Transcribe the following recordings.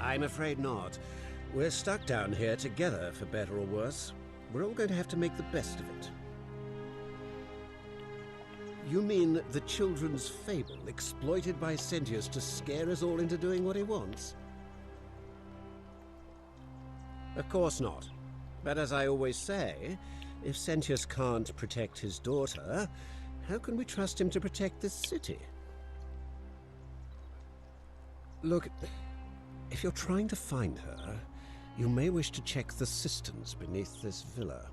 I'm afraid not. We're stuck down here together, for better or worse. We're all going to have to make the best of it. You mean the children's fable exploited by Sentius to scare us all into doing what he wants? Of course not. But as I always say, if Sentius can't protect his daughter, how can we trust him to protect this city? Look, if you're trying to find her, you may wish to check the cisterns beneath this villa.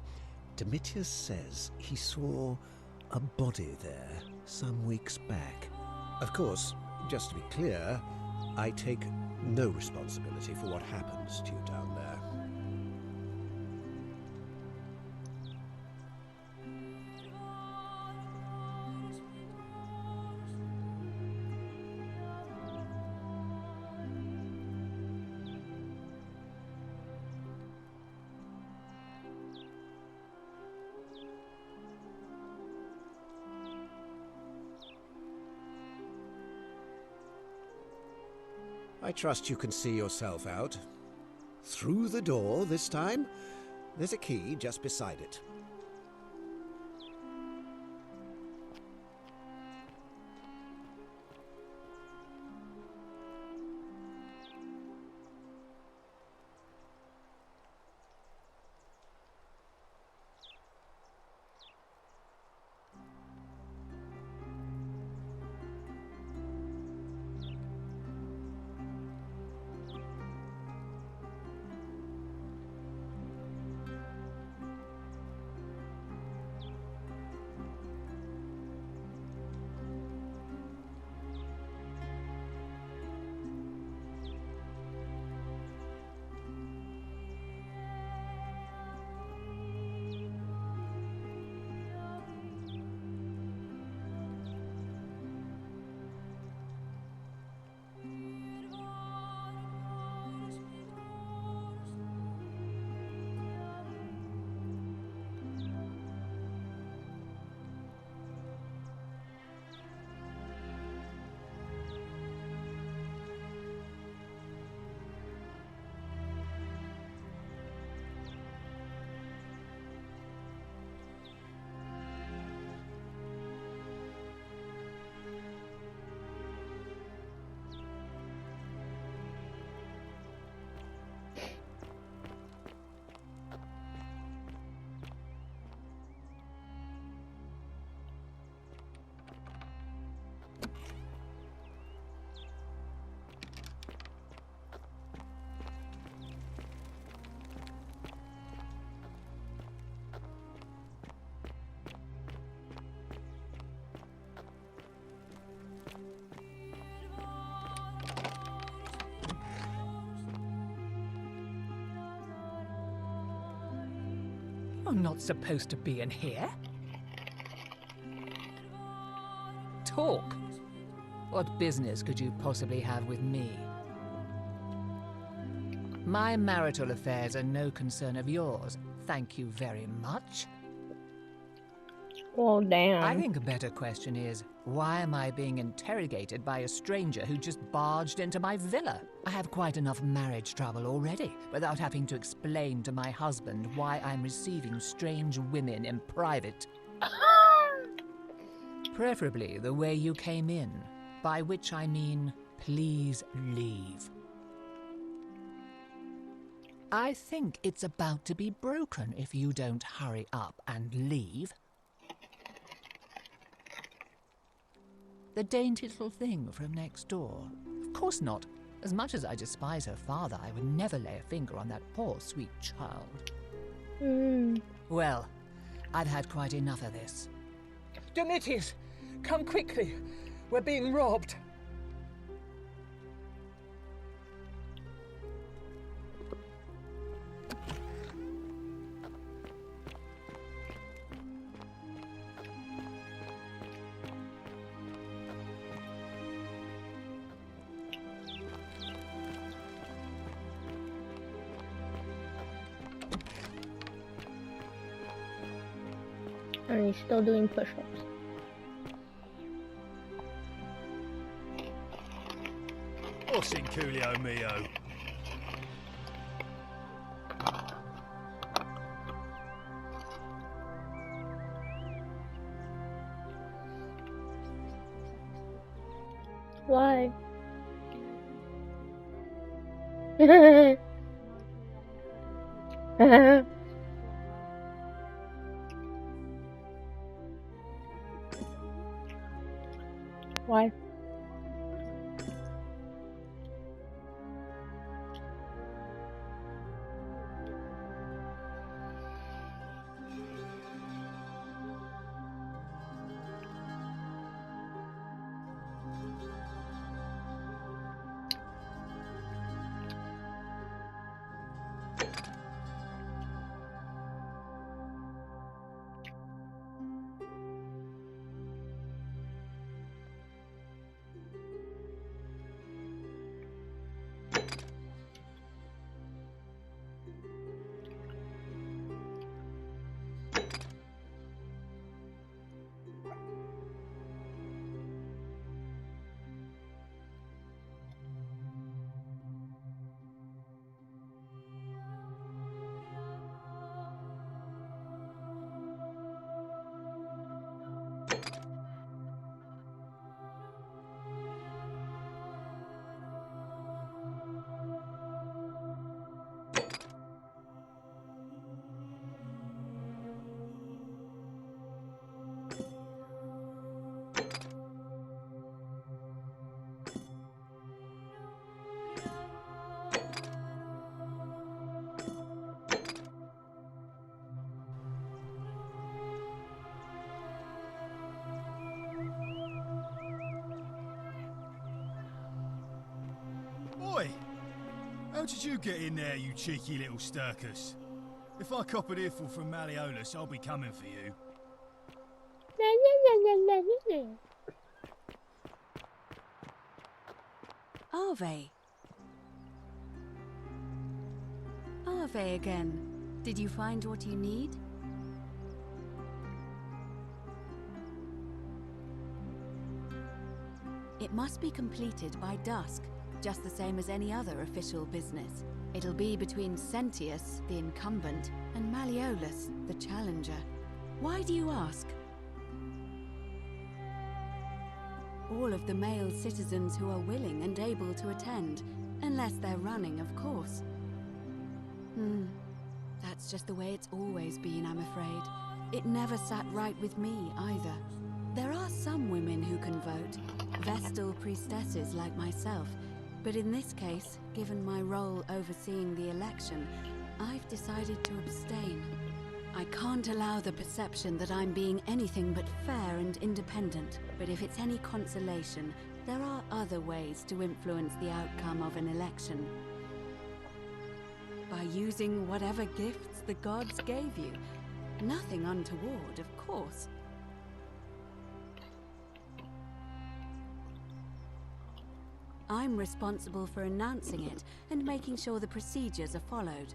Domitius says he saw a body there some weeks back. Of course, just to be clear, I take no responsibility for what happens to you down there. I trust you can see yourself out. Through the door this time. There's a key just beside it. I'm not supposed to be in here. Talk. What business could you possibly have with me? My marital affairs are no concern of yours. Thank you very much. Well, damn. I think a better question is, why am I being interrogated by a stranger who just barged into my villa? I have quite enough marriage trouble already, without having to explain to my husband why I'm receiving strange women in private. Preferably the way you came in, by which I mean, please leave. I think it's about to be broken if you don't hurry up and leave. The dainty little thing from next door. Of course not. As much as I despise her father, I would never lay a finger on that poor, sweet child. Well, I've had quite enough of this. Domitius, come quickly. We're being robbed. And he's still doing push-ups. What's in Coolio Mio? Why? Why? Oi! How did you get in there, you cheeky little Sturkus? If I cop an earful from Malleolus, I'll be coming for you. Arve. Arve again. Did you find what you need? It must be completed by dusk, just the same as any other official business. It'll be between Sentius, the incumbent, and Malleolus, the challenger. Why do you ask? All of the male citizens who are willing and able to attend, unless they're running, of course. That's just the way it's always been, I'm afraid. It never sat right with me, either. There are some women who can vote, Vestal priestesses like myself, but in this case, given my role overseeing the election, I've decided to abstain. I can't allow the perception that I'm being anything but fair and independent, but if it's any consolation, there are other ways to influence the outcome of an election. By using whatever gifts the gods gave you. Nothing untoward, of course. I'm responsible for announcing it and making sure the procedures are followed.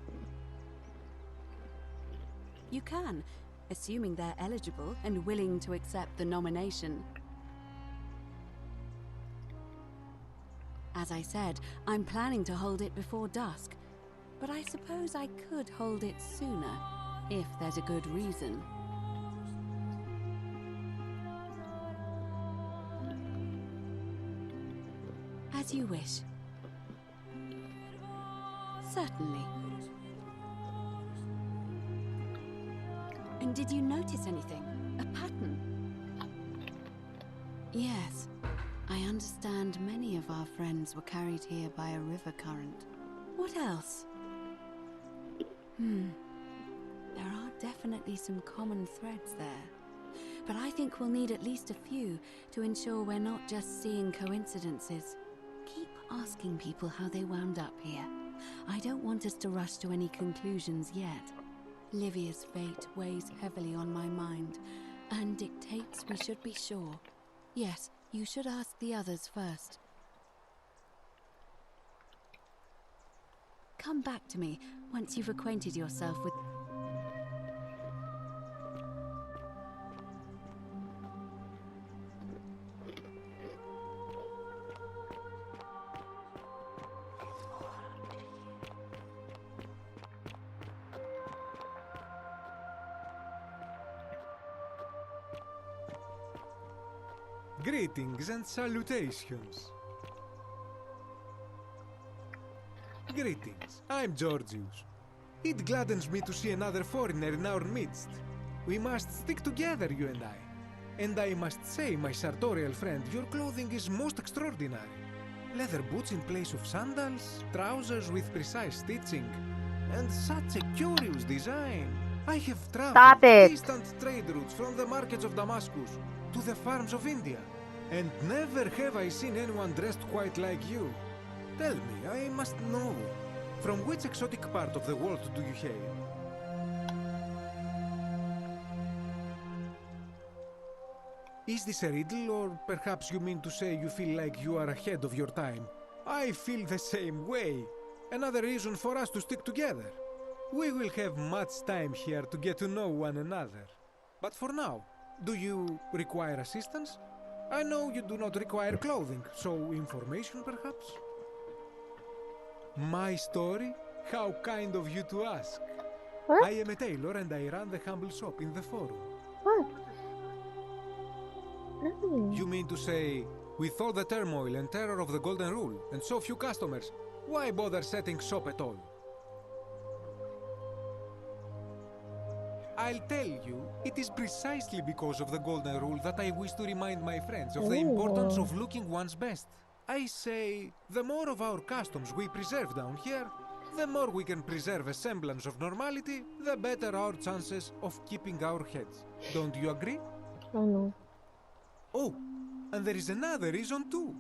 You can, assuming they're eligible and willing to accept the nomination. As I said, I'm planning to hold it before dusk, but I suppose I could hold it sooner, if there's a good reason. As you wish. Certainly. And did you notice anything? A pattern? Yes. I understand many of our friends were carried here by a river current. What else? There are definitely some common threads there. But I think we'll need at least a few to ensure we're not just seeing coincidences. Keep asking people how they wound up here. I don't want us to rush to any conclusions yet. Livia's fate weighs heavily on my mind, and dictates we should be sure. Yes, you should ask the others first. Come back to me once you've acquainted yourself with... Greetings and salutations. Greetings, I'm Georgius. It gladdens me to see another foreigner in our midst. We must stick together, you and I. And I must say, my sartorial friend, your clothing is most extraordinary. Leather boots in place of sandals, trousers with precise stitching, and such a curious design. I have Stop traveled it. distant trade routes from the markets of Damascus to the farms of India, and never have I seen anyone dressed quite like you. Tell me, I must know, from which exotic part of the world do you hail? Is this a riddle, or perhaps you mean to say you feel like you are ahead of your time? I feel the same way. Another reason for us to stick together. We will have much time here to get to know one another. But for now, do you require assistance? I know you do not require clothing, so information perhaps? My story? How kind of you to ask. What? I am a tailor and I run the humble shop in the forum. What? Mm. You mean to say, with all the turmoil and terror of the Golden Rule and so few customers, why bother setting shop at all? I'll tell you, it is precisely because of the Golden Rule that I wish to remind my friends of the importance of looking one's best. I say, the more of our customs we preserve down here, the more we can preserve a semblance of normality, the better our chances of keeping our heads. Don't you agree? Oh no. Oh, and there is another reason too.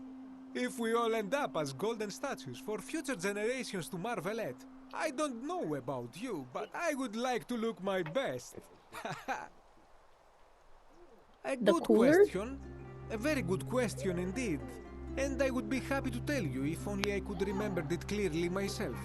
If we all end up as golden statues for future generations to marvel at, I don't know about you, but I would like to look my best. A The good cooler? question. A very good question indeed. And I would be happy to tell you if only I could remember it clearly myself.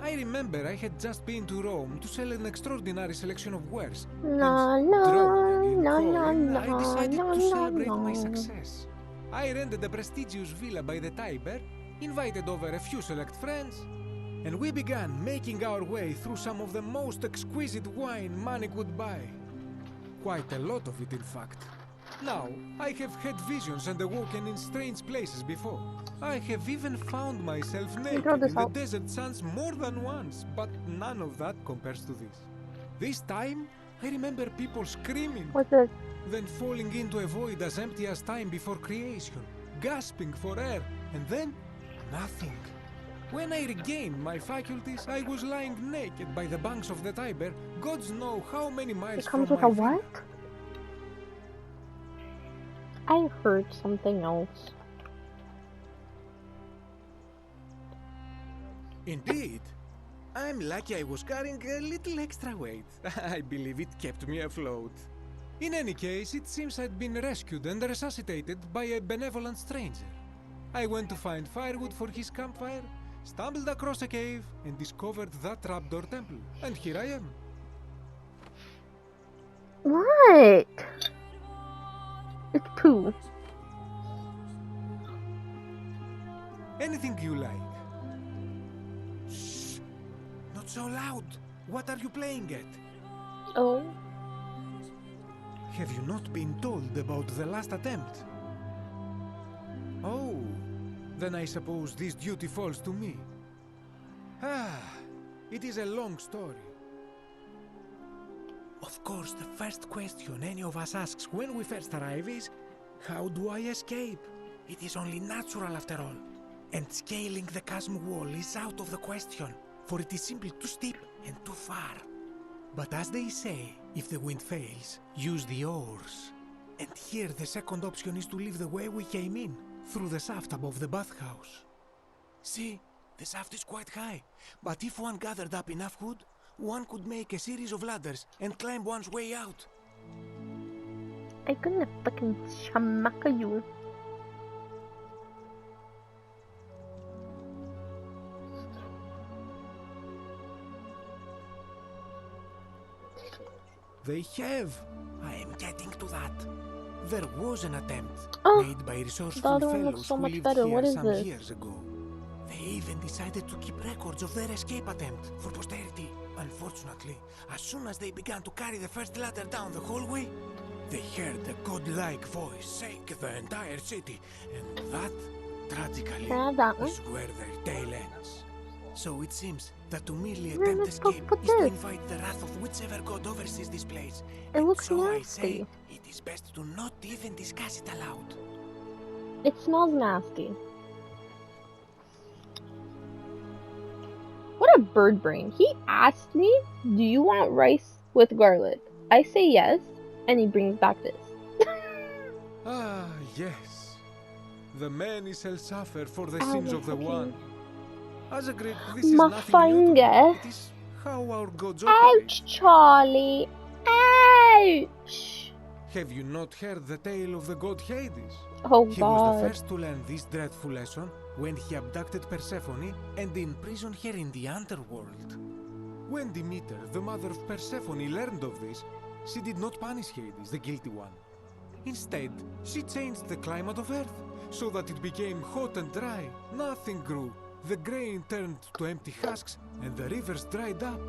I remember I had just been to Rome to sell an extraordinary selection of wares. No, And no, drowning in no, coin, no, I decided no, to no, celebrate my no. success. I rented a prestigious villa by the Tiber, invited over a few select friends, and we began making our way through some of the most exquisite wine money could buy. Quite a lot of it, in fact. Now, I have had visions and awoken in strange places before. I have even found myself naked throw in this the out. desert sands more than once, but none of that compares to this. This time, I remember people screaming, What's this? then falling into a void as empty as time before creation, gasping for air, and then nothing. When I regained my faculties, I was lying naked by the banks of the Tiber, gods know how many miles It comes from with a my villa. what? I heard something else. Indeed. I'm lucky I was carrying a little extra weight. I believe it kept me afloat. In any case, it seems I'd been rescued and resuscitated by a benevolent stranger. I went to find firewood for his campfire, stumbled across a cave, and discovered that trapdoor temple. And here I am. What? It's poo. Anything you like. Shh! Not so loud! What are you playing at? Oh. Have you not been told about the last attempt? Oh, then I suppose this duty falls to me. Ah, it is a long story. Of course, the first question any of us asks when we first arrive is, how do I escape? It is only natural after all. And scaling the chasm wall is out of the question, for it is simply too steep and too far. But as they say, if the wind fails, use the oars. And here the second option is to leave the way we came in, through the shaft above the bathhouse. See, the shaft is quite high, but if one gathered up enough wood, one could make a series of ladders and climb one's way out. I'm gonna fucking shamaka you. They have. I am getting to that. There was an attempt Oh, made by the resourceful other one fellows looks so who much lived better. here What is some this? years ago. They even decided to keep records of their escape attempt for posterity. Unfortunately, as soon as they began to carry the first ladder down the hallway, They heard a godlike voice shake the entire city, and that, tragically, Can I have that one? is where their tale ends. So it seems that to merely Where am attempt I supposed to escape put is to this? invite the wrath of whichever god oversees this place. It And looks so I nasty. say, it is best to not even discuss it aloud. It smells nasty. What a bird brain. He asked me, do you want rice with garlic? I say yes, and he brings back this. Ah, yes. The many shall suffer for the Ow, sins of the okay. one. As a Greek, this is nothing new to me. Mafunga. It is how our gods operate. Ouch, Charlie. Ouch. Have you not heard the tale of the god Hades? Oh He was the god. first to learn this dreadful lesson when he abducted Persephone and imprisoned her in the underworld. When Demeter, the mother of Persephone, learned of this, she did not punish Hades, the guilty one. Instead, she changed the climate of Earth so that it became hot and dry. Nothing grew. The grain turned to empty husks and the rivers dried up.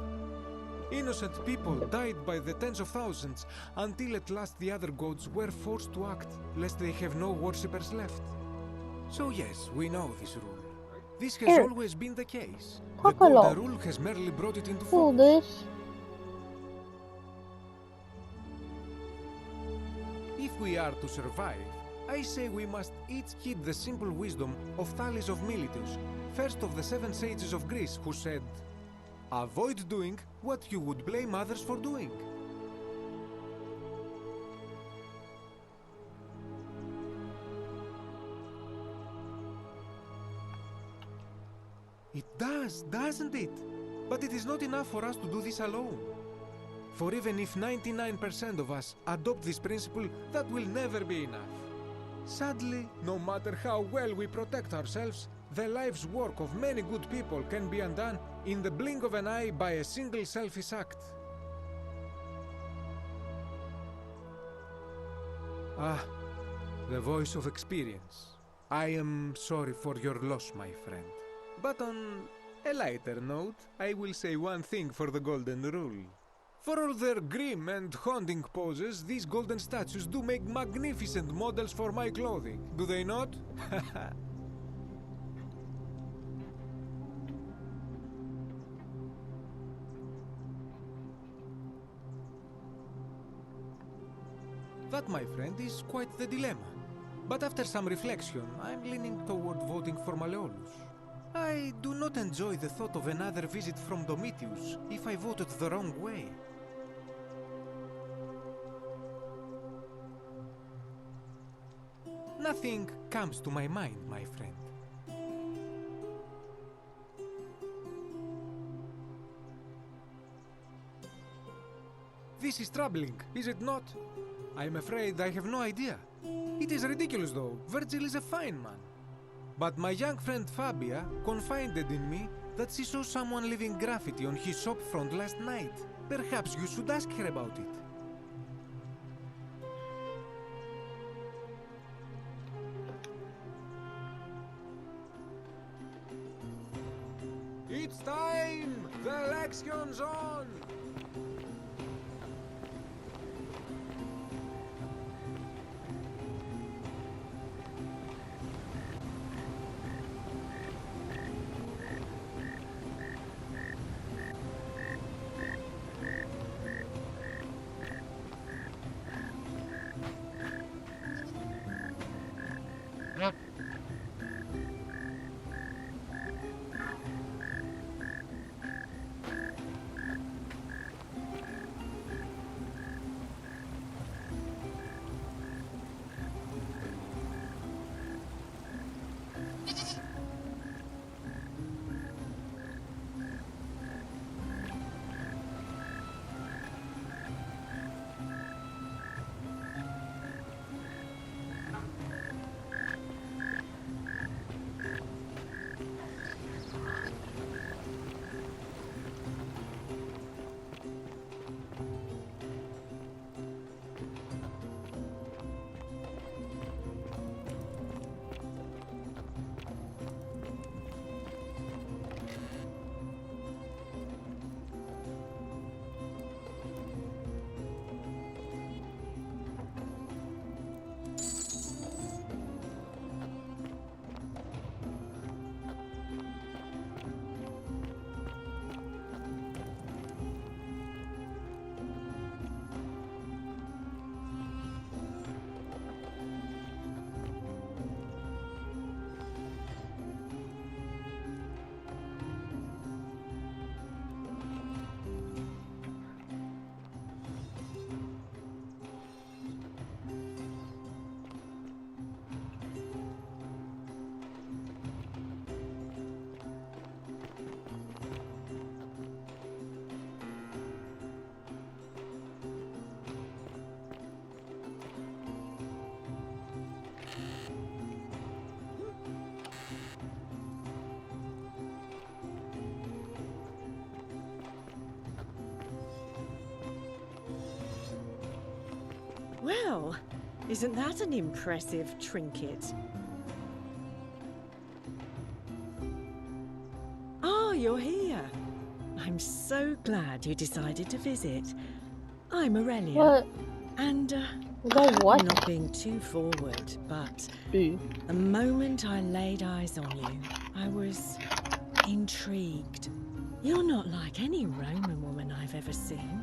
Innocent people died by the tens of thousands until at last the other gods were forced to act, lest they have no worshippers left. So yes, we know this rule. This has Here. always been the case. The Talk a lot. golden rule has merely brought it into Pull focus. this. If we are to survive, I say we must each heed the simple wisdom of Thales of Miletus, first of the 7 sages of Greece, who said, "Avoid doing what you would blame others for doing." It does, doesn't it? But it is not enough for us to do this alone. For even if 99% of us adopt this principle, that will never be enough. Sadly, no matter how well we protect ourselves, the life's work of many good people can be undone in the blink of an eye by a single selfish act. Ah, the voice of experience. I am sorry for your loss, my friend. But on a lighter note, I will say one thing for the Golden Rule. For all their grim and haunting poses, these golden statues do make magnificent models for my clothing, do they not? That, my friend, is quite the dilemma. But after some reflection, I'm leaning toward voting for Malleolus. I do not enjoy the thought of another visit from Domitius if I voted the wrong way. Nothing comes to my mind, my friend. This is troubling, is it not? I'm afraid I have no idea. It is ridiculous, though. Virgil is a fine man. But my young friend Fabia confided in me that she saw someone leaving graffiti on his shop front last night. Perhaps you should ask her about it. It's time! The election's on! Well, isn't that an impressive trinket? Ah, you're here. I'm so glad you decided to visit. I'm Aurelia. What? And, What? I'm not being too forward, but B. the moment I laid eyes on you, I was intrigued. You're not like any Roman woman I've ever seen.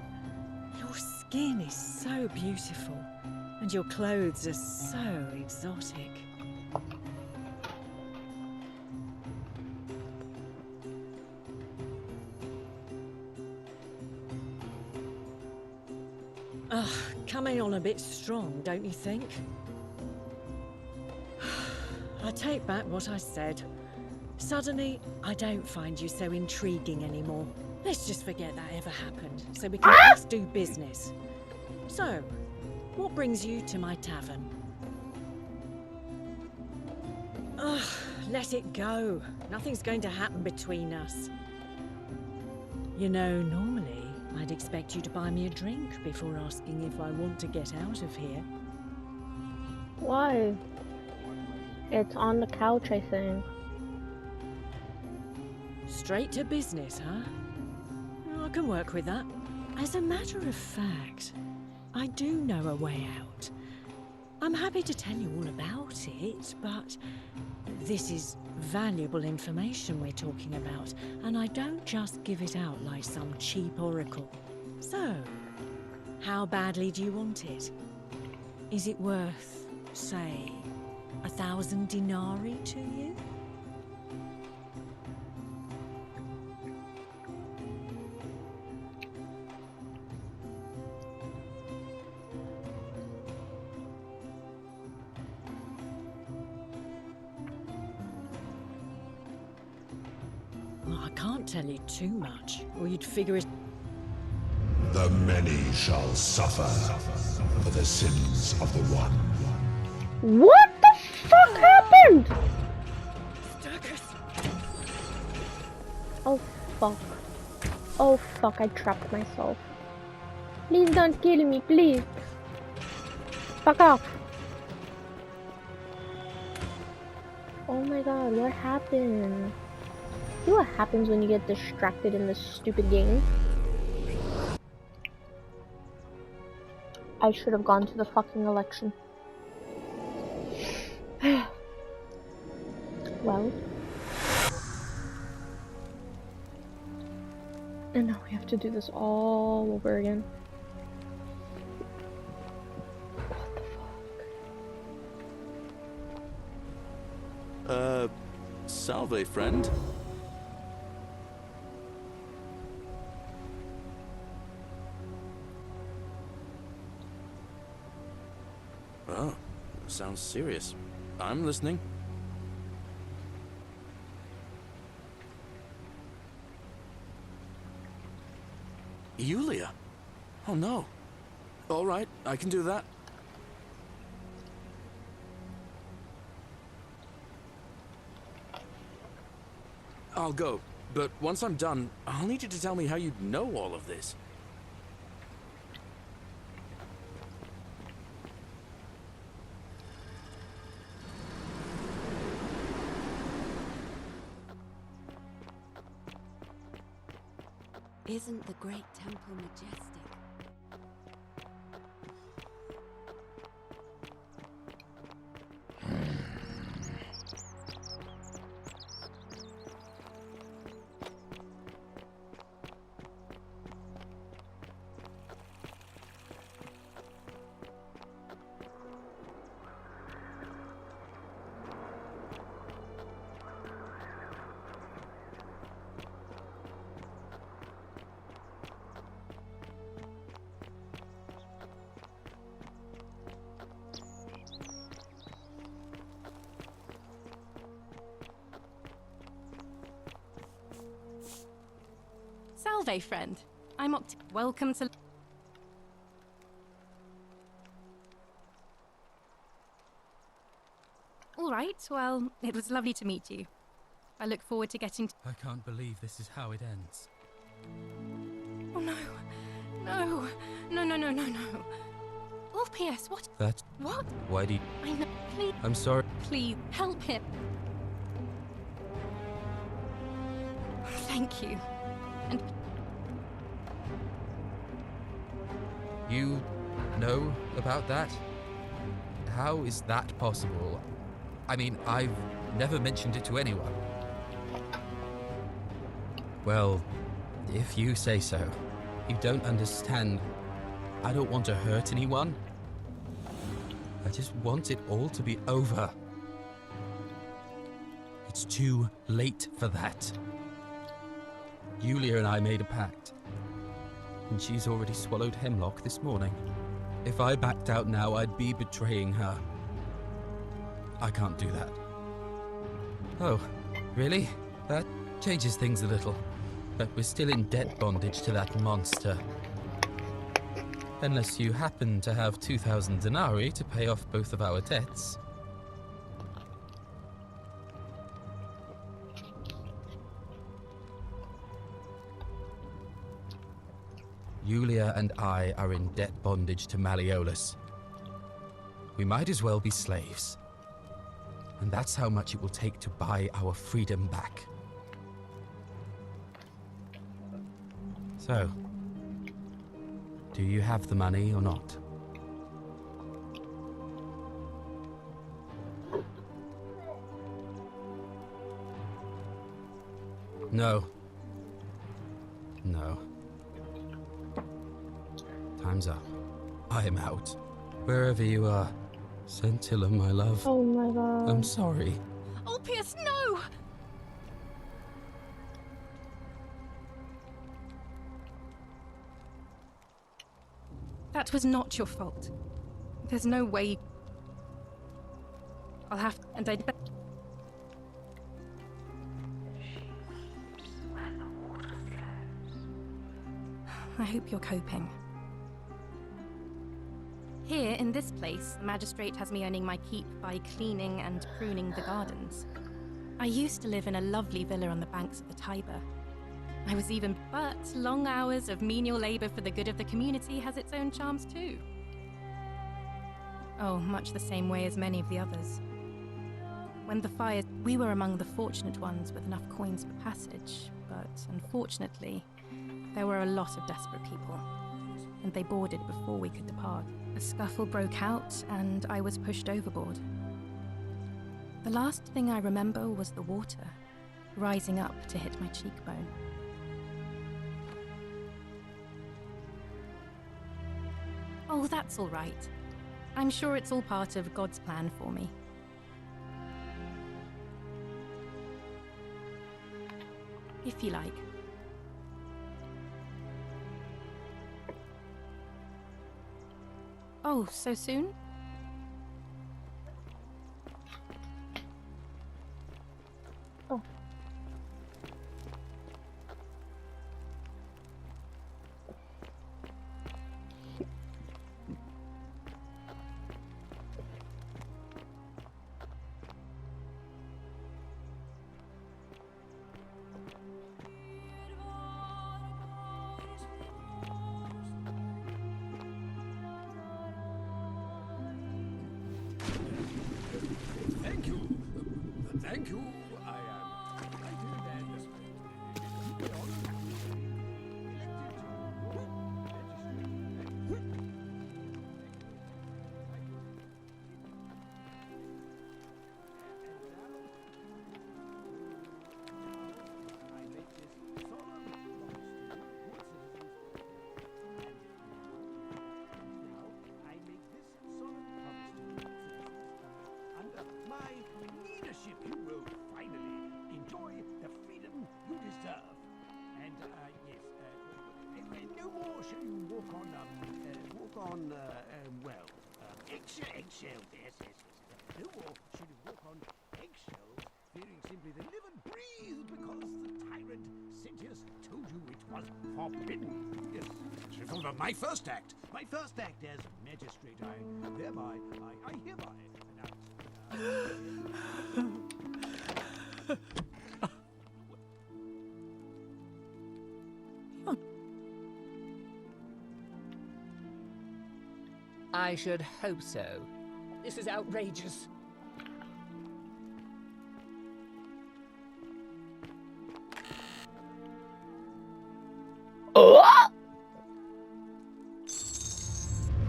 Your skin is so beautiful, and your clothes are so exotic. Ugh, coming on a bit strong, don't you think? I take back what I said. Suddenly, I don't find you so intriguing anymore. Let's just forget that ever happened, so we can just do business. So, what brings you to my tavern? Ugh, let it go. Nothing's going to happen between us. You know, normally, I'd expect you to buy me a drink before asking if I want to get out of here. Why? It's on the couch, I think. Straight to business, huh? I can work with that. As a matter of fact, I do know a way out. I'm happy to tell you all about it, but this is valuable information we're talking about, and I don't just give it out like some cheap oracle. So, how badly do you want it? Is it worth, say, 1,000 denarii to you? Well, I can't tell you too much, or you'd figure it. The many shall suffer for the sins of the one. What the fuck happened? Oh fuck. Oh fuck, I trapped myself. Please don't kill me, please. Fuck off. Oh my god, what happened? See what happens when you get distracted in this stupid game? I should have gone to the fucking election. Well. And now we have to do this all over again. What the fuck? Salve, friend. Oh, sounds serious. I'm listening. Yulia? Oh no. All right, I can do that. I'll go, but once I'm done, I'll need you to tell me how you know all of this. Isn't the great temple majestic? Salve, friend. I'm welcome to... All right, well, it was lovely to meet you. I look forward to getting to... I can't believe this is how it ends. Oh no. No. No, no, no, no, no. Orpheus, what? That... What? Why do you... I know. Please. I'm sorry. Please, help him. Thank you. And You know about that? How is that possible? I mean, I've never mentioned it to anyone. Well, if you say so. You don't understand. I don't want to hurt anyone. I just want it all to be over. It's too late for that. Yulia and I made a pact, and she's already swallowed hemlock this morning. If I backed out now, I'd be betraying her. I can't do that. Oh, really? That changes things a little. But we're still in debt bondage to that monster. Unless you happen to have 2,000 denarii to pay off both of our debts. Yulia and I are in debt bondage to Malleolus. We might as well be slaves. And that's how much it will take to buy our freedom back. So, do you have the money or not? No. No. Time's up. I'm out. Wherever you are, Scintilla, my love. Oh my god. I'm sorry. Orpheus, no! That was not your fault. There's no way. I'll have to, and I'd bet. I hope you're coping. Here, in this place, the magistrate has me earning my keep by cleaning and pruning the gardens. I used to live in a lovely villa on the banks of the Tiber. I was even, but long hours of menial labor for the good of the community has its own charms too. Oh, much the same way as many of the others. When the fire, we were among the fortunate ones with enough coins for passage, but unfortunately, there were a lot of desperate people, and they boarded before we could depart. A scuffle broke out, and I was pushed overboard. The last thing I remember was the water, rising up to hit my cheekbone. Oh, that's all right. I'm sure it's all part of God's plan for me. If you like. Oh, so soon? Oh. Thank you. Thank you. I am delighted and keep it on. Eggshells, yes. No more should you walk on eggshells, fearing simply to live and breathe because the tyrant Sentius told you it was forbidden. Yes, it's revolver, my first act as magistrate. I hereby I should hope so. This is outrageous.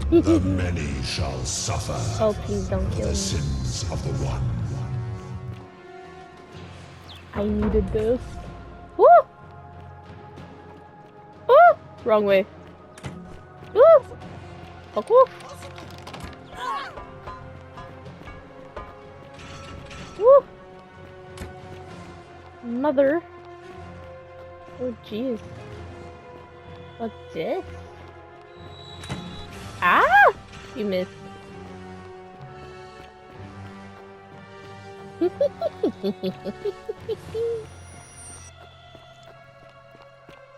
The many shall suffer Oh, please don't for kill the me. sins of the one. I needed this. Woo! Oh! Wrong way. Woo! Fuck off. Woo! Mother. Oh, jeez. What's this? Ah! You missed.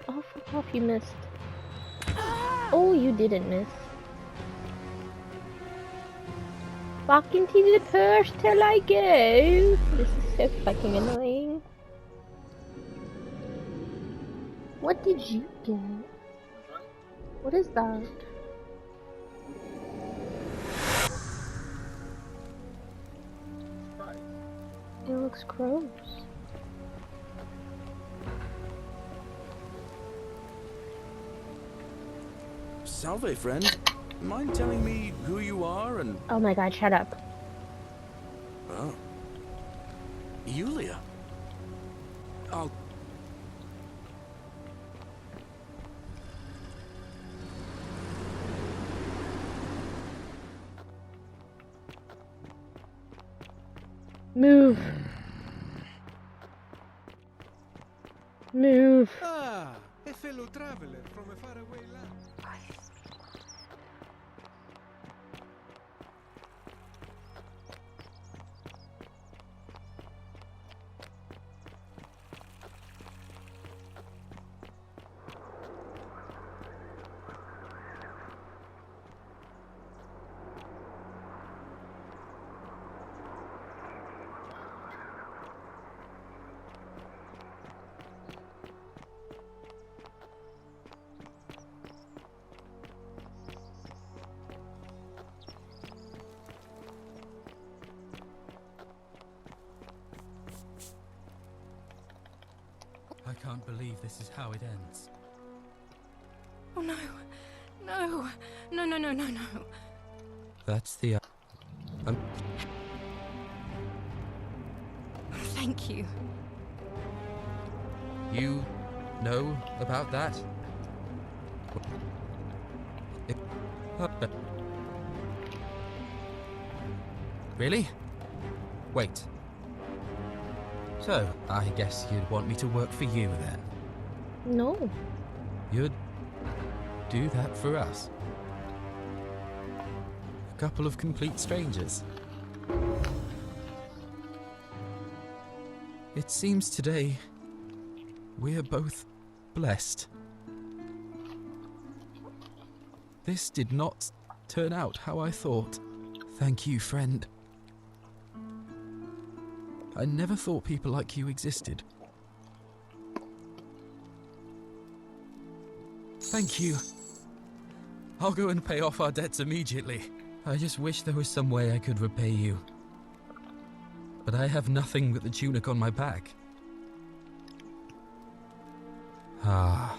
Oh, fuck off, you missed. Oh, you didn't miss. Back into the purse till I go. This is so fucking annoying. What did you get? What is that? It looks gross. Salve, friend. Mind telling me who you are and... Oh my god, shut up. Oh. Yulia. I'll... Move. Move. Ah, a fellow traveler from a faraway land. I can't believe this is how it ends. Oh no. No. No, no, no, no, no. That's the... Thank you. You know about that? Really? Wait. So, I guess you'd want me to work for you then? No. You'd do that for us? A couple of complete strangers? It seems today we're both blessed. This did not turn out how I thought. Thank you, friend. I never thought people like you existed. Thank you. I'll go and pay off our debts immediately. I just wish there was some way I could repay you. But I have nothing but the tunic on my back. Ah.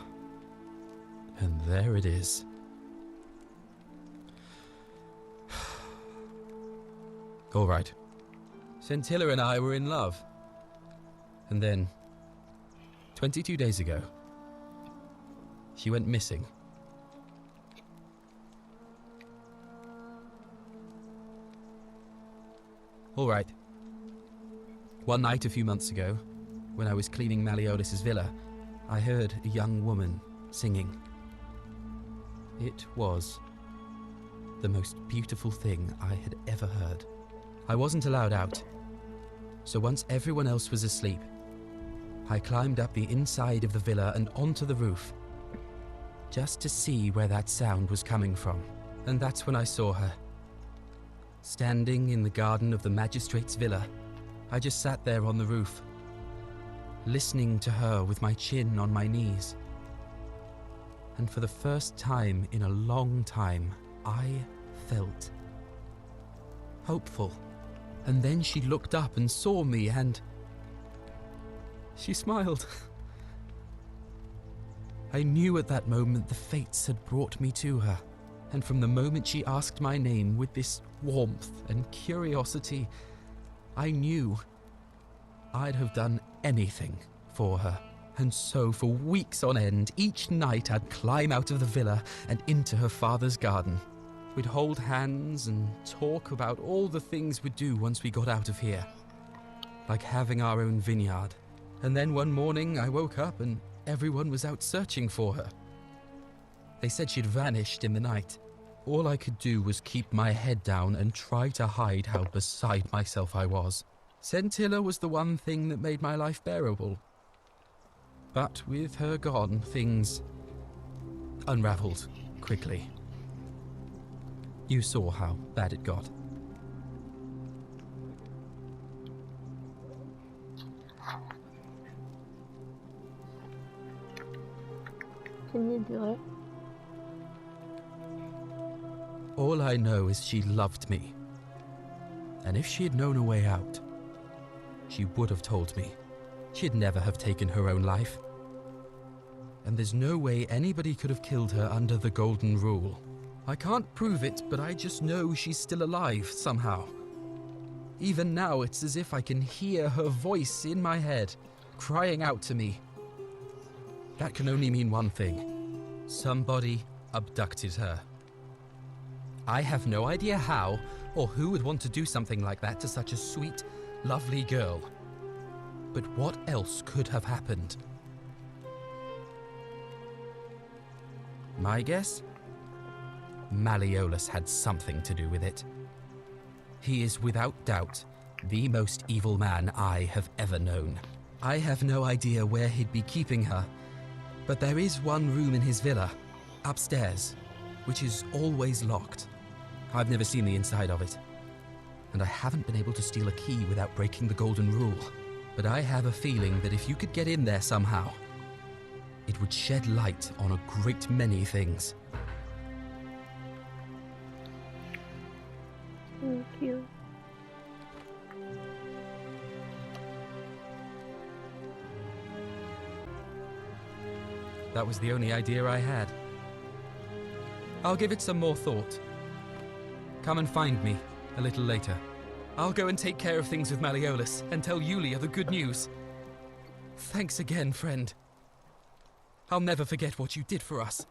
And there it is. All right. Scintilla and I were in love. And then, 22 days ago, she went missing. All right. One night a few months ago, when I was cleaning Malleolus's villa, I heard a young woman singing. It was the most beautiful thing I had ever heard. I wasn't allowed out, so once everyone else was asleep, I climbed up the inside of the villa and onto the roof, just to see where that sound was coming from. And that's when I saw her. Standing in the garden of the magistrate's villa, I just sat there on the roof, listening to her with my chin on my knees. And for the first time in a long time, I felt hopeful. And then she looked up and saw me, and she smiled. I knew at that moment the fates had brought me to her, and from the moment she asked my name with this warmth and curiosity, I knew I'd have done anything for her. And so for weeks on end, each night I'd climb out of the villa and into her father's garden. We'd hold hands and talk about all the things we'd do once we got out of here, like having our own vineyard. And then one morning I woke up and everyone was out searching for her. They said she'd vanished in the night. All I could do was keep my head down and try to hide how beside myself I was. Scintilla was the one thing that made my life bearable. But with her gone, things unraveled quickly. You saw how bad it got. All I know is she loved me. And if she had known a way out, she would have told me. She'd never have taken her own life. And there's no way anybody could have killed her under the Golden Rule. I can't prove it, but I just know she's still alive somehow. Even now, it's as if I can hear her voice in my head, crying out to me. That can only mean one thing. Somebody abducted her. I have no idea how, or who would want to do something like that to such a sweet, lovely girl. But what else could have happened? My guess? Malleolus had something to do with it. He is without doubt the most evil man I have ever known. I have no idea where he'd be keeping her, but there is one room in his villa, upstairs, which is always locked. I've never seen the inside of it, and I haven't been able to steal a key without breaking the Golden Rule. But I have a feeling that if you could get in there somehow, it would shed light on a great many things. Thank you. That was the only idea I had. I'll give it some more thought. Come and find me a little later. I'll go and take care of things with Malleolus and tell Yulia the good news. Thanks again, friend. I'll never forget what you did for us.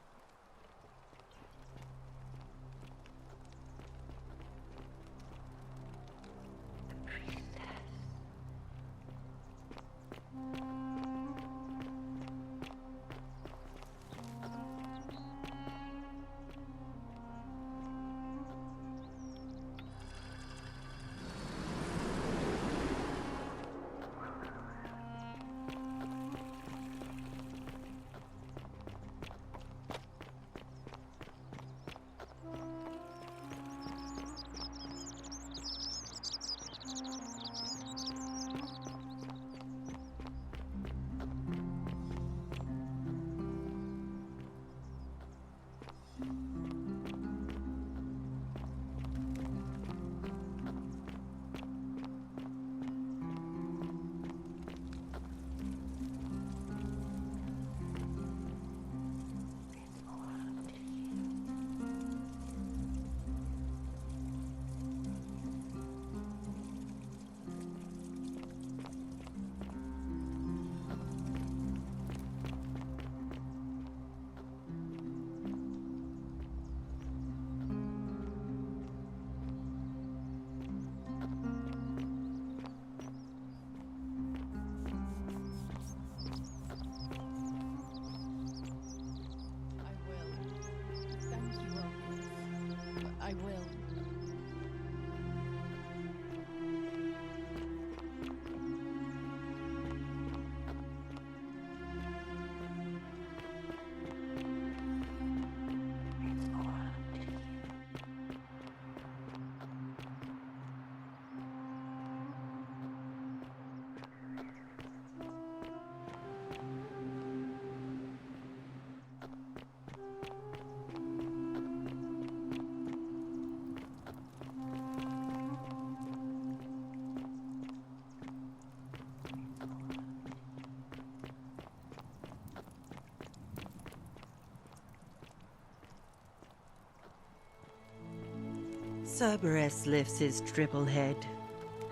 Cerberus lifts his triple head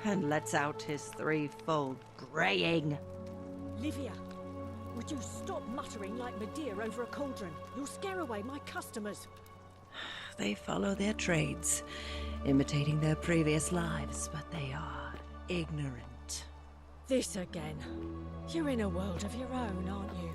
and lets out his threefold braying. Livia, would you stop muttering like Medea over a cauldron? You'll scare away my customers. They follow their trades, imitating their previous lives, but they are ignorant. This again. You're in a world of your own, aren't you?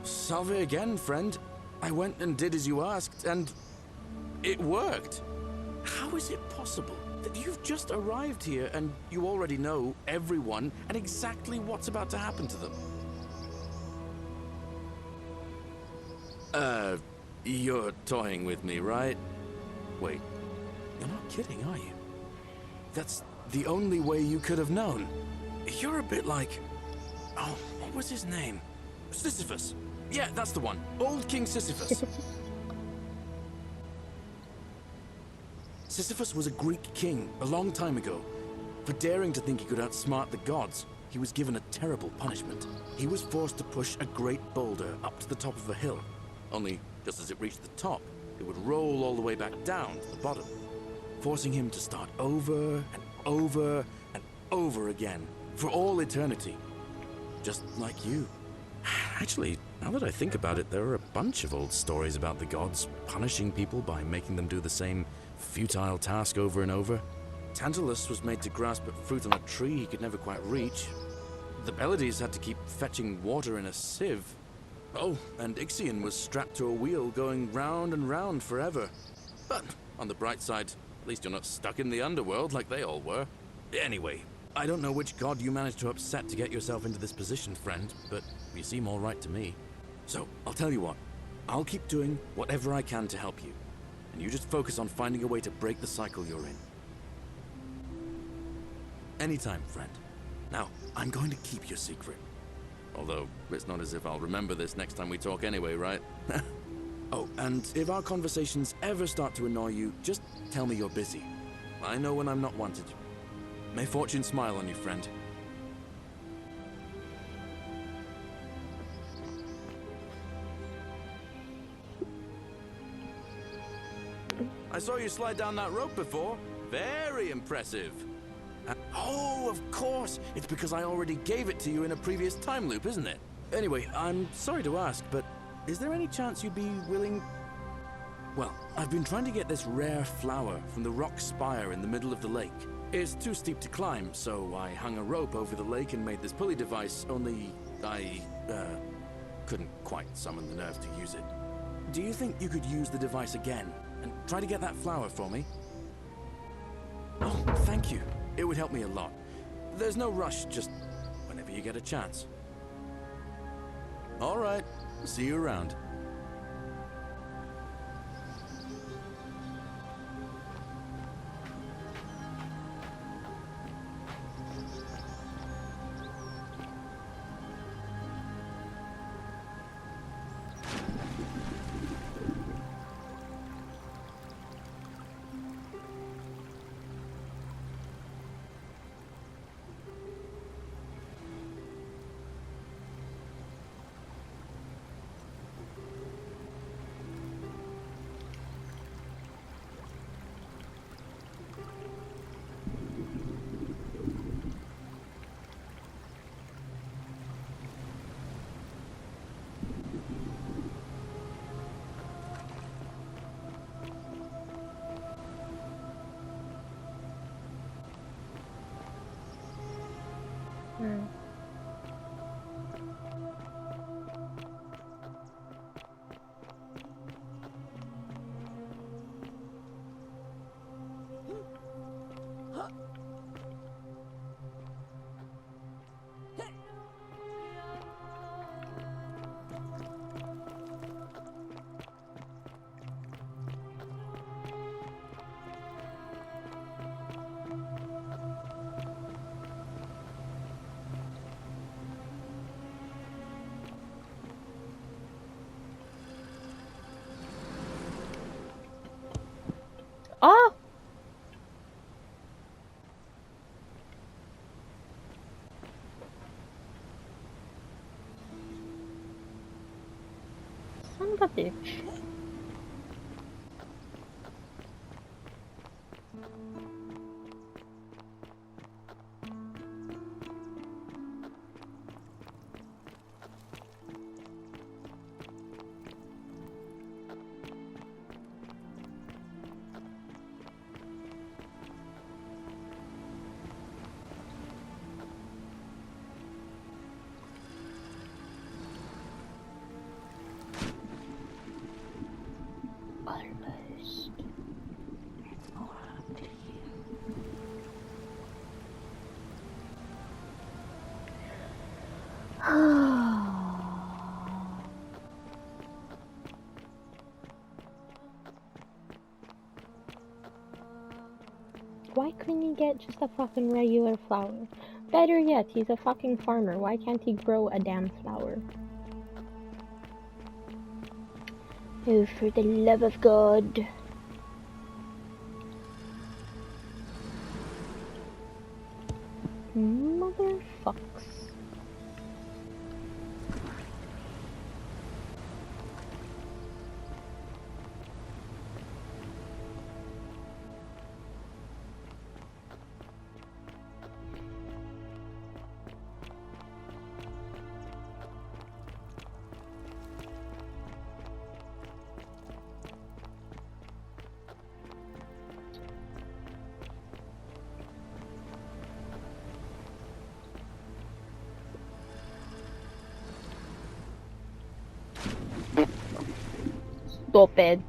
Salve again, friend. I went and did as you asked, and it worked. How is it possible that you've just arrived here and you already know everyone and exactly what's about to happen to them? You're toying with me, right? Wait, you're not kidding, are you? That's the only way you could have known. You're a bit like... Oh, what was his name? Sisyphus. Yeah, that's the one. Old King Sisyphus. Sisyphus was a Greek king a long time ago. For daring to think he could outsmart the gods, he was given a terrible punishment. He was forced to push a great boulder up to the top of a hill. Only, just as it reached the top, it would roll all the way back down to the bottom, forcing him to start over and over and over again, for all eternity. Just like you. Actually, now that I think about it, there are a bunch of old stories about the gods punishing people by making them do the same futile task over and over. Tantalus was made to grasp at fruit on a tree he could never quite reach. The Pleiades had to keep fetching water in a sieve. Oh, and Ixion was strapped to a wheel going round and round forever. But on the bright side, at least you're not stuck in the underworld like they all were. Anyway, I don't know which god you managed to upset to get yourself into this position, friend, but you seem all right to me. So, I'll tell you what. I'll keep doing whatever I can to help you. And you just focus on finding a way to break the cycle you're in. Anytime, friend. Now, I'm going to keep your secret. Although, it's not as if I'll remember this next time we talk anyway, right? Oh, and if our conversations ever start to annoy you, just tell me you're busy. I know when I'm not wanted. May fortune smile on you, friend. I saw you slide down that rope before. Very impressive. Oh, of course. It's because I already gave it to you in a previous time loop, isn't it? Anyway, I'm sorry to ask, but is there any chance you'd be willing... Well, I've been trying to get this rare flower from the rock spire in the middle of the lake. It's too steep to climb, so I hung a rope over the lake and made this pulley device, only I, couldn't quite summon the nerve to use it. Do you think you could use the device again and try to get that flower for me? Oh, thank you. It would help me a lot. There's no rush, just whenever you get a chance. All right. See you around. Son of a bitch. Why couldn't he get just a fucking regular flower? Better yet, he's a fucking farmer. Why can't he grow a damn flower? Oh, for the love of God. Motherfucks. Stupid.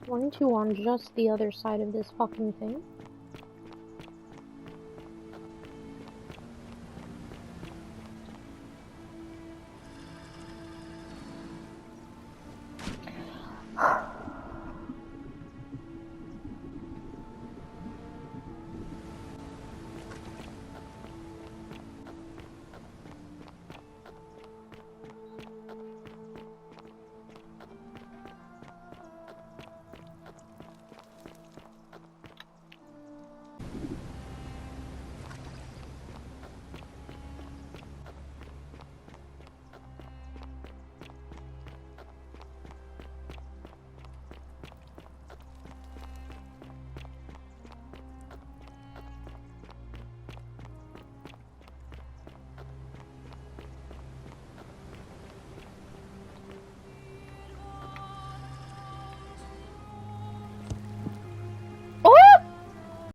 Weren't you on just the other side of this fucking thing?